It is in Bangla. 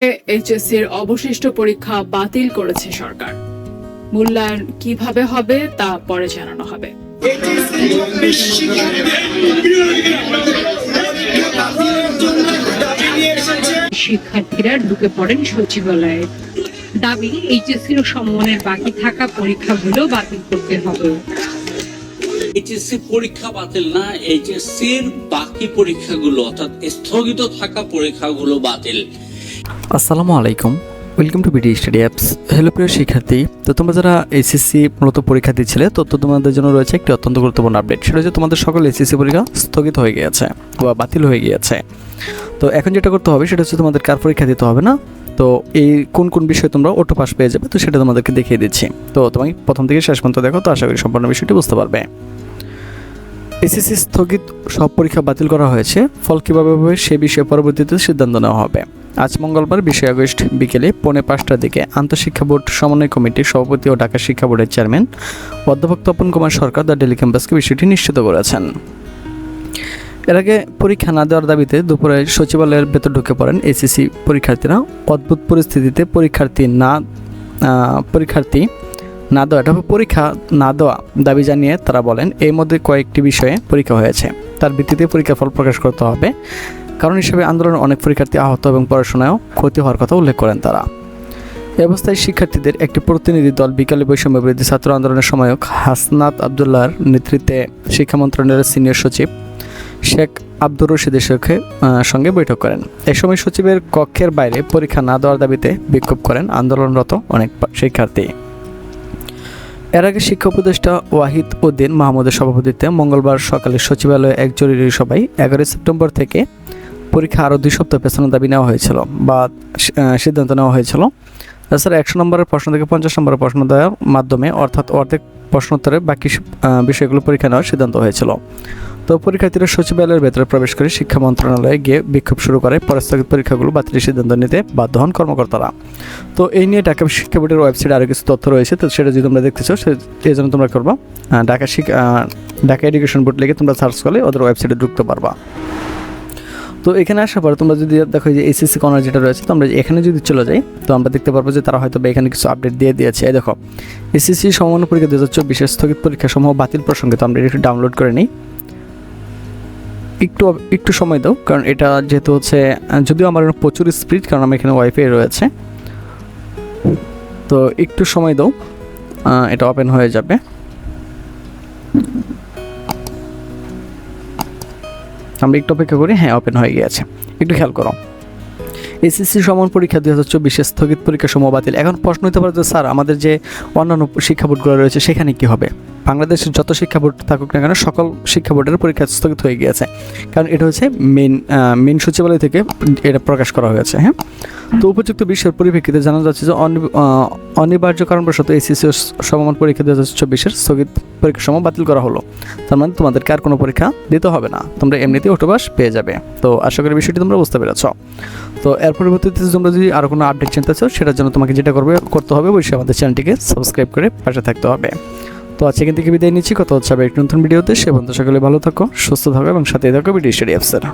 এইচএসসির অবশিষ্ট পরীক্ষা বাতিল করেছে সরকার। মূল্যায়ন কিভাবে হবে তা পরে জানানো হবে। শিক্ষার্থীরা ঢুকে পড়েন সচিবালয়ে। দাবি এইচএসসির সমমানের বাকি থাকা পরীক্ষাগুলো বাতিল করতে হবে। এইচএসসি পরীক্ষা বাতিল না, এইচএসসির বাকি পরীক্ষাগুলো অর্থাৎ স্থগিত থাকা পরীক্ষাগুলো বাতিল। আসসালামু আলাইকুম, welcome to BD study apps. Hello প্রিয় শিক্ষার্থী, তো তোমরা যারা এইচএসসি মূলত পরীক্ষা দিচ্ছিলে তো তোমাদের জন্য রয়েছে একটি অত্যন্ত গুরুত্বপূর্ণ আপডেট। সেটা হচ্ছে তোমাদের সকল এইচএসসি পরীক্ষা স্থগিত হয়ে গিয়েছে বা বাতিল হয়ে গিয়েছে। তো এখন যেটা করতে হবে সেটা হচ্ছে তোমাদের কার পরীক্ষা দিতে হবে না, তো এই কোন কোন বিষয়ে তোমরা অটো পাস পেয়ে যাবে তো সেটা তোমাদেরকে দেখিয়ে দিচ্ছি। তো তোমাকে প্রথম থেকে শেষ পর্যন্ত দেখো, তো আশা করি সম্পূর্ণ বিষয়টি বুঝতে পারবে। এসএসসি স্থগিত সব পরীক্ষা বাতিল করা হয়েছে, ফল কীভাবে হবে সে বিষয়ে পরবর্তীতে সিদ্ধান্ত নেওয়া হবে। আজ মঙ্গলবার 20 আগস্ট বিকেলে 4:45টার দিকে আন্তঃশিক্ষা বোর্ড সমন্বয় কমিটির সভাপতি ও ঢাকা শিক্ষা বোর্ডের চেয়ারম্যান অধ্যাপক তপন কুমার সরকার দ্য ডেইলি ক্যাম্পাসকে বিষয়টি নিশ্চিত করেছেন। এর আগে পরীক্ষা না দেওয়ার দাবিতে দুপুরে সচিবালয়ের ভেতর ঢুকে পড়েন এসএসসি পরীক্ষার্থীরা। অদ্ভুত পরিস্থিতিতে পরীক্ষা না দেওয়া দাবি জানিয়ে তারা বলেন এর মধ্যে কয়েকটি বিষয়ে পরীক্ষা হয়েছে, তার ভিত্তিতে পরীক্ষার ফল প্রকাশ করতে হবে। কারণ হিসেবে আন্দোলনের অনেক পরীক্ষার্থী আহত এবং পড়াশোনায়ও ক্ষতি হওয়ার কথা উল্লেখ করেন তারা। এ অবস্থায় শিক্ষার্থীদের একটি প্রতিনিধি দল বিকালে বৈষম্য বিরোধী ছাত্র আন্দোলনের সময়ক হাসনাত আবদুল্লাহর নেতৃত্বে শিক্ষা মন্ত্রণালয়ের সিনিয়র সচিব শেখ আব্দুর রশিদের সঙ্গে বৈঠক করেন। এ সময় সচিবের কক্ষের বাইরে পরীক্ষা না দেওয়ার দাবিতে বিক্ষোভ করেন আন্দোলনরত অনেক শিক্ষার্থী। এর আগে শিক্ষা উপদেষ্টা ওয়াহিদ উদ্দিন মাহমুদের সভাপতিত্বে মঙ্গলবার সকালে সচিবালয়ে এক জরুরি সভায় 11 সেপ্টেম্বর থেকে পরীক্ষা আরও 2 সপ্তাহ পেছানোর দাবি নেওয়া হয়েছিল বা সিদ্ধান্ত নেওয়া হয়েছিল। তাছাড়া 100 নম্বরের প্রশ্ন থেকে 50 নম্বরের প্রশ্ন দেওয়ার মাধ্যমে অর্থাৎ অর্ধেক প্রশ্নোত্তরে বাকি বিষয়গুলো পরীক্ষা নেওয়ার সিদ্ধান্ত হয়েছিল। তো পরীক্ষার্থীরা সচিবালয়ের ভেতরে প্রবেশ করে শিক্ষা মন্ত্রণালয়ে গিয়ে বিক্ষোভ শুরু করে। পরে স্থগিত পরীক্ষাগুলো বাতিলের সিদ্ধান্ত নিতে বাধ্য হন কর্মকর্তারা। তো এই নিয়ে ঢাকা শিক্ষা বোর্ডের ওয়েবসাইটে আরও কিছু তথ্য রয়েছে, তো সেটা যদি তোমরা দেখতে চাও সেই জন্য তোমরা করবা ঢাকা এডুকেশন বোর্ড লিখে তোমরা সার্চ করলে ওদের ওয়েবসাইটে ঢুকতে পারবা। তো এখানে আসার পর তোমরা যদি দেখো যে এসএসসি কর্নার যেটা রয়েছে, তো আমরা এখানে যদি চলে যাই তো আমরা দেখতে পারবো যে তারা হয়তো এখানে কিছু আপডেট দিয়ে দিয়েছে। এই দেখো, এসএসসি সমমান্য পরীক্ষা 2024 স্থগিত পরীক্ষা সমূহ বাতিল প্রসঙ্গে তো আমরা একটু ডাউনলোড করে নিই। একটু সময় দাও, কারণ এটা যেহেতু হচ্ছে যদিও আমার প্রচুর স্পিড, কারণ আমার এখানে ওয়াইফাই রয়েছে, তো একটু সময় দাও, এটা ওপেন হয়ে যাবে। আমরা একটু অপেক্ষা করি। হ্যাঁ, ওপেন হয়ে গিয়েছে, একটু খেয়াল করো। এসএসসি সমমান্য পরীক্ষা 2024 স্থগিত পরীক্ষা সমূহ বাতিল। এখন প্রশ্ন হতে পারে যে স্যার আমাদের যে অন্যান্য শিক্ষা বোর্ডগুলো রয়েছে সেখানে কি হবে? বাংলাদেশের যত শিক্ষা বোর্ড থাকুক না কেন সকল শিক্ষা বোর্ডের পরীক্ষা স্থগিত হয়ে গিয়েছে, কারণ এটা হচ্ছে মেন সচিবালয় থেকে এটা প্রকাশ করা হয়েছে। হ্যাঁ, তো উপযুক্ত বিষয়ের পরিপ্রেক্ষিতে জানা যাচ্ছে যে অনিবার্য কারণবশত এসএসসি সমমান পরীক্ষা 2024 স্থগিত পরীক্ষা সমূহ বাতিল করা হলো। তার মানে তোমাদেরকে আর কোনো পরীক্ষা দিতে হবে না, তোমরা এমনিতেই অটোপাস পেয়ে যাবে। তো আশা করি বিষয়টি তোমরা বুঝতে পেরেছ। তো এর পরবর্তীতে তোমরা যদি আরও কোনো আপডেট চিন্তা চাও সেটার জন্য তোমাকে যেটা করতে হবে অবশ্যই আমাদের চ্যানেলটিকে সাবস্ক্রাইব করে পাশে থাকতে হবে। তো আজকে এখান থেকে বিদায় নিচ্ছি, কথা হচ্ছে আবার একটি নতুন ভিডিওতে। সে পর্যন্ত সকলে ভালো থাকো, সুস্থ থাকো এবং সাথে থাকো বিডি স্টাডি অ্যাপসের।